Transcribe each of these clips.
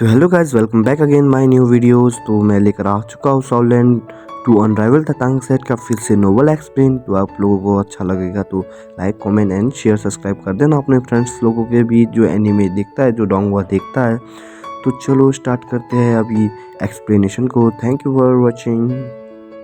तो hello guys, welcome back again my new videos. तो मैं लेकर आ चुका हूँ साउलैंड टू अनराइवल ततांग सेट का फिर से नोवेल एक्सप्लेन। तो आप लोगों को अच्छा लगेगा तो like comment and share subscribe कर देना अपने फ्रेंड्स लोगों के भी जो एनिमे देखता है, जो डोंगवा देखता है। तो चलो स्टार्ट करते हैं अभी एक्सप्लेनेशन को। Thank you for watching.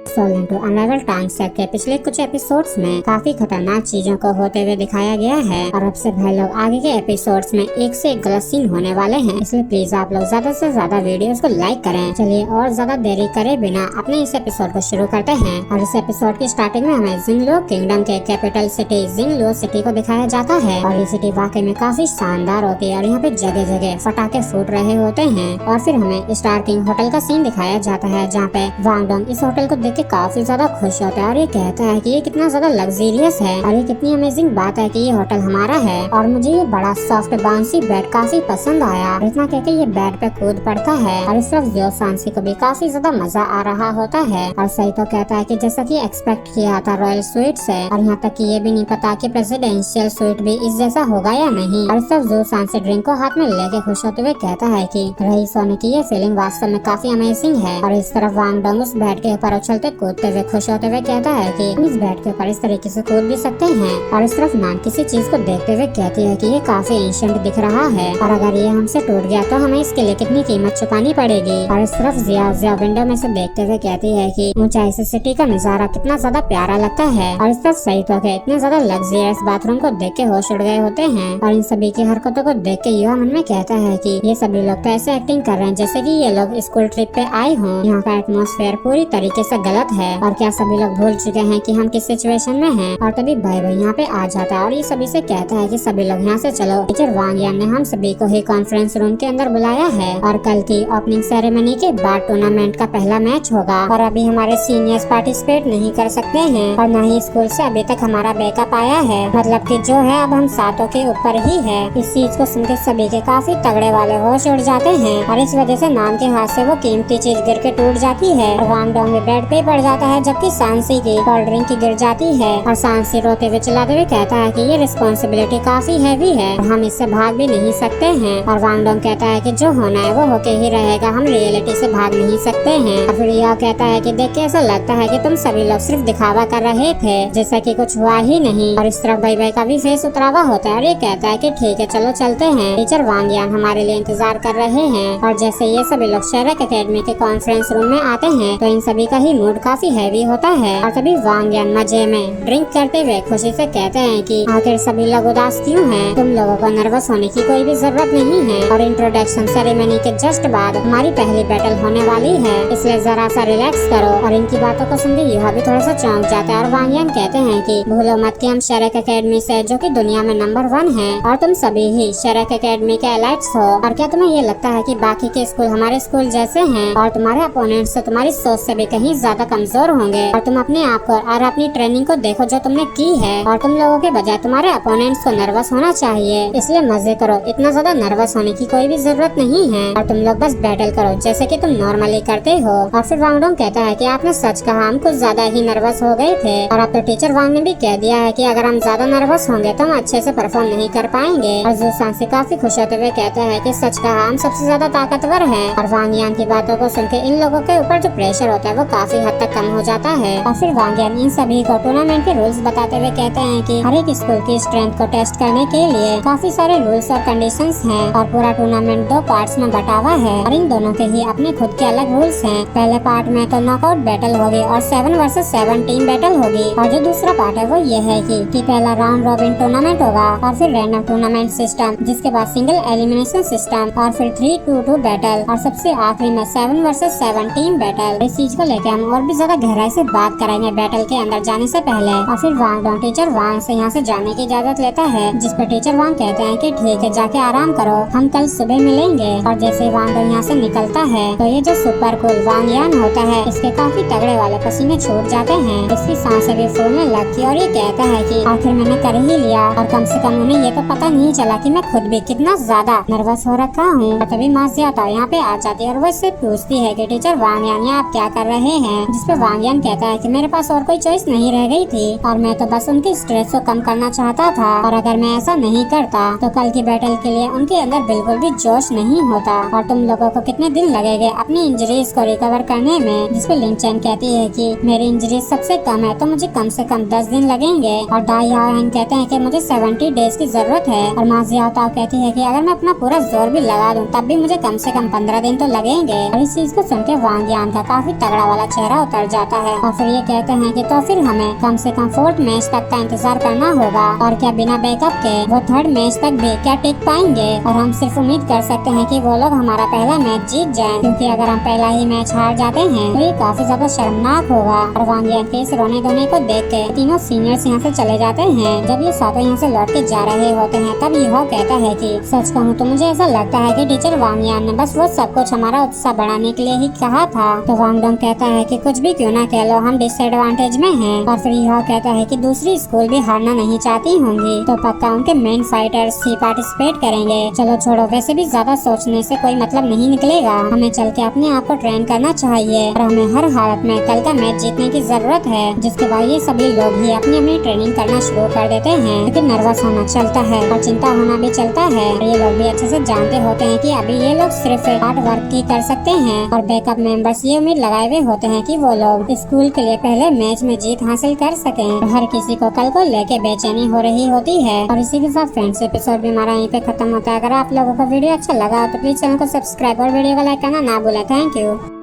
सोलेंट टू अनराइवल टाइम सेट के पिछले कुछ एपिसोड्स में काफी खतरनाक चीजों को होते हुए दिखाया गया है और अब से भाई लोग आगे के एपिसोड्स में एक से एक गलत सीन होने वाले हैं, इसलिए प्लीज आप लोग ज्यादा से ज्यादा वीडियोस को लाइक करें। चलिए और ज्यादा देरी करे बिना अपने इस एपिसोड को शुरू करते हैं। और इस एपिसोड की स्टार्टिंग में हमें जिंगलो किंगडम के कैपिटल सिटी जिंगलो सिटी को दिखाया जाता है और ये सिटी वाकई में काफी शानदार होती है और यहाँ पे जगह जगह पटाखे फूट रहे होते हैं। और फिर हमें स्टार किंग होटल का सीन दिखाया जाता है जहाँ पे वांग डोंग इस होटल को देख के काफी ज्यादा खुश होता है और ये कहता है कि ये कितना ज्यादा लग्जरियस है और ये कितनी अमेजिंग बात है कि ये होटल हमारा है और मुझे ये बड़ा सॉफ्ट बाउंसी बेड काफी पसंद आया। और इतना कहकर ये बेड पे कूद पड़ता है और इस तरफ जो सांसी को भी काफी ज्यादा मजा आ रहा होता है और सही तो कहता है कि जैसा कि एक्सपेक्ट किया था रॉयल स्वीट से, और यहाँ तक कि ये भी नहीं पता कि प्रेसिडेंशियल स्वीट भी इस जैसा होगा या नहीं। और इस तरफ जो सांसी ड्रिंक को हाथ में लेके खुश होते हुए कहता है कि रईस होने की ये फीलिंग वास्तव में काफी अमेजिंग है। और इस तरफ वांग डोंग उस बेड के ऊपर उछलते कूदते हुए खुश होते हुए कहता है कि हम इस बेड के ऊपर इस तरीके से कूद भी सकते हैं। और इस तरफ नान किसी चीज को देखते हुए कहती है कि ये काफी एंशिएंट दिख रहा है और अगर ये हमसे टूट गया तो हमें इसके लिए कितनी कीमत चुकानी पड़ेगी। और इस तरफ जिया विंडो में से देखते हुए कहती है कि ऊंचाई से सिटी का नजारा कितना ज्यादा प्यारा लगता है। और इस तरफ सही तो इतने ज्यादा लग्जरियस बाथरूम को देख के होश उड़ गए होते हैं और इन सभी की हरकतों को देख के युवा मन में कहता है कि ये सभी लोग तो ऐसे एक्टिंग कर रहे हैं जैसे कि ये लोग स्कूल ट्रिप पे आए हों। यहाँ का एटमॉस्फेयर पूरी तरीके से गलत है और क्या सभी लोग भूल चुके हैं कि हम किस सिचुएशन में हैं। और तभी भाई यहाँ पे आ जाता है और ये सभी से कहता है कि सभी लोग यहाँ से चलो। टीचर वांग यान ने हम सभी को ही कॉन्फ्रेंस रूम के अंदर बुलाया है और कल की ओपनिंग सेरेमनी के बाद टूर्नामेंट का पहला मैच होगा और अभी हमारे सीनियर्स पार्टिसिपेट नहीं कर सकते हैं और न ही स्कूल से अभी तक हमारा बैकअप आया है, मतलब कि जो है अब हम सातों के ऊपर ही है। इस चीज को सुनकर सभी के काफी तगड़े वाले होश उड़ जाते हैं और इस वजह से नाम के हाथ से वो कीमती चीज गिर के टूट जाती है और वांग डोंग भी बेड पे पड़ जाता है, जबकि सांसी की कोल्ड ड्रिंक की गिर जाती है और सांसी रोते हुए चिल्लाते हुए कहता है कि ये रिस्पॉन्सिबिलिटी काफी हैवी है और हम इससे भाग भी नहीं सकते हैं। और वांग डोंग कहता है कि जो होना है वो होके ही रहेगा, हम रियलिटी से भाग नहीं सकते हैं। और फिर यह कहता है कि देख के ऐसा लगता है कि तुम सभी लोग सिर्फ दिखावा कर रहे थे जैसा कि कुछ हुआ ही नहीं। और इस तरफ भाई का भी फेस उतरावा होता है और ये कहता है कि ठीक है चलो चलते हैं, टीचर वांग यान हमारे लिए इंतजार कर रहे हैं। और जैसे ये सभी लोग शेरक एकेडमी के कॉन्फ्रेंस रूम में आते हैं तो इन सभी का ही मूड काफी हैवी होता है और तभी वांग यान मजे में ड्रिंक करते हुए खुशी से कहते हैं कि आखिर सभी लोग उदास क्यों हैं? तुम लोगों को नर्वस होने की कोई भी जरूरत नहीं है और इंट्रोडक्शन सेरेमनी के जस्ट बाद हमारी पहली बैटल होने वाली है, इसलिए जरा सा रिलैक्स करो। और इनकी बातों को सुनकर यह भी थोड़ा सा चौंक जाता है और वांग यान कहते हैं कि भूलो मत कि हम शेरक एकेडमी से जो कि दुनिया में नंबर 1 है और तुम सभी ही शेरक एकेडमी के एलाइट्स हो। और क्या तुम्हें ये लगता है कि बाकी के स्कूल हमारे स्कूल जैसे हैं और तुम्हारे अपोनेंट्स तो तुम्हारी सोच से भी कहीं ज्यादा कमजोर होंगे? और तुम अपने आप को और अपनी ट्रेनिंग को देखो जो तुमने की है और तुम लोगों के बजाय तुम्हारे अपोनेंट्स को नर्वस होना चाहिए, इसलिए मजे करो, इतना ज्यादा नर्वस होने की कोई भी जरूरत नहीं है और तुम लोग बस बैटल करो जैसे कि तुम नॉर्मली करते हो। और फिर वांग डोंग कहता है कि आपने सच कहा, हम कुछ ज्यादा ही नर्वस हो गए थे और अब तो टीचर वांग ने भी कह दिया है कि अगर हम ज्यादा नर्वस होंगे तो हम अच्छे से परफॉर्म नहीं कर पाएंगे। और जो सांसी काफी खुश होते हुए कहता है कि सच कहा, हम सबसे ज्यादा ताकतवर हैं। और वांग यान की बातों को सुनकर इन लोगों के ऊपर जो प्रेशर होता है वो काफी हद तक कम हो जाता है। और फिर वांग यान इन सभी को टूर्नामेंट के रूल्स बताते हुए कहते हैं कि हर एक स्कूल की स्ट्रेंथ को टेस्ट करने के लिए काफी सारे रूल्स और कंडीशंस हैं और पूरा टूर्नामेंट 2 पार्ट्स में बटा हुआ है और इन दोनों के ही अपने खुद के अलग रूल्स हैं। पहले पार्ट में तो नॉकआउट बैटल होगी और 7 वर्सेस 7 टीम बैटल होगी और जो दूसरा पार्ट है वो ये है कि पहला राउंड रॉबिन टूर्नामेंट होगा और फिर रैंडम टूर्नामेंट सिस्टम, जिसके बाद सिंगल एलिमिनेशन सिस्टम और फिर 3-2-2 बैटल और सबसे आखिरी में 7 वर्सेस 7 टीम बैटल। इस चीज को लेकर हम और भी ज्यादा गहराई से बात करेंगे बैटल के अंदर जाने से पहले। और फिर वांग डोंग टीचर वांग से यहाँ से जाने की इजाजत लेता है, जिस पर टीचर वांग कहते हैं कि ठीक है जाके आराम करो, हम कल सुबह मिलेंगे। और जैसे वांग डोंग यहाँ से निकलता है तो ये जो सुपर कूल वांग यान होता है इसके काफी तगड़े वाले पसीने छूट जाते हैं, इसकी सांसें भी फूलने लगती और ये कहता है कि आखिर मैंने कर ही लिया और कम से कम उन्हें ये तो पता नहीं चला कि मैं खुद भी कितना ज्यादा नर्वस हो रखा हूँ। और तभी मासिया यहाँ पे आ जाती है और वो इससे पूछती है कि टीचर वांग यान आप क्या कर रहे हैं, जिसपे वांग यान कहता है कि मेरे पास और कोई चॉइस नहीं रह गई थी और मैं तो बस उनकी स्ट्रेस को कम करना चाहता था, और अगर मैं ऐसा नहीं करता तो कल की बैटल के लिए उनके अंदर बिल्कुल भी जोश नहीं होता और तुम लोगों को कितने दिन लगेंगे अपनी इंजरीज को रिकवर करने में। जिसपे लिन चैन कहती है कि मेरी इंजरीज सबसे कम है तो मुझे कम से कम 10 दिन लगेंगे, और डाई यान कहते हैं कि मुझे 70 डेज की जरूरत है, और मा जियाओताओ कहती है कि अगर मैं अपना पूरा जोर भी लगा दूं तब भी मुझे कम से कम 15 दिन तो लगेंगे। और इस चीज को सुन के वांग यान का काफी तगड़ा वाला चेहरा उतर जाता है और फिर ये कहते हैं कि तो फिर हमें कम से कम 4th मैच तक का इंतजार करना होगा, और क्या बिना बैकअप के वो 3rd मैच तक भी क्या टिक पाएंगे, और हम सिर्फ उम्मीद कर सकते हैं कि वो लोग हमारा पहला मैच जीत जाएं, क्योंकि अगर हम पहला ही मैच हार जाते हैं तो ये काफी ज्यादा शर्मनाक होगा। और वांग यान के इस रोने धोने को देख के तीनों सीनियर्स यहाँ से चले जाते हैं। जब ये सातों यहाँ से लौट के जा रहे होते हैं तब यह कहता है कि सच कहूँ तो मुझे ऐसा लगता है कि टीचर वांग यान ने बस वो सब कुछ हमारा उत्साह बढ़ाने के लिए ही कहा था। तो वांग डोंग कहता है कि कुछ भी क्यों ना कह लो हम डिसएडवांटेज में हैं, और फिर यह कहता है कि दूसरी स्कूल भी हारना नहीं चाहती होंगी तो पक्का उनके मेन फाइटर्स ही पार्टिसिपेट करेंगे। चलो छोड़ो, वैसे भी ज्यादा सोचने से कोई मतलब नहीं निकलेगा, हमें चल के अपने आप को ट्रेन करना चाहिए और हमें हर हालत में कल का मैच जीतने की जरूरत है। जिसके बाद ये सभी लोग ही अपनी अपनी ट्रेनिंग करना शुरू कर देते हैं, क्योंकि नर्वस होना चलता है और चिंता होना भी चलता है। ये लोग भी अच्छे से जानते होते हैं कि अभी ये लोग सिर्फ हार्ड वर्क ही कर सकते हैं, और बैकअप मेंबर्स ये उम्मीद लगाए हुए होते हैं कि वो लोग स्कूल के लिए पहले मैच में जीत हासिल कर सकें। और हर किसी को कल को लेके बेचैनी हो रही होती है। और इसी के साथ फ्रेंड्स एपिसोड भी हमारा यहीं पे खत्म होता है। अगर आप लोगों को वीडियो अच्छा लगा तो प्लीज चैनल को सब्सक्राइब और वीडियो को लाइक करना ना भूलें। Thank you.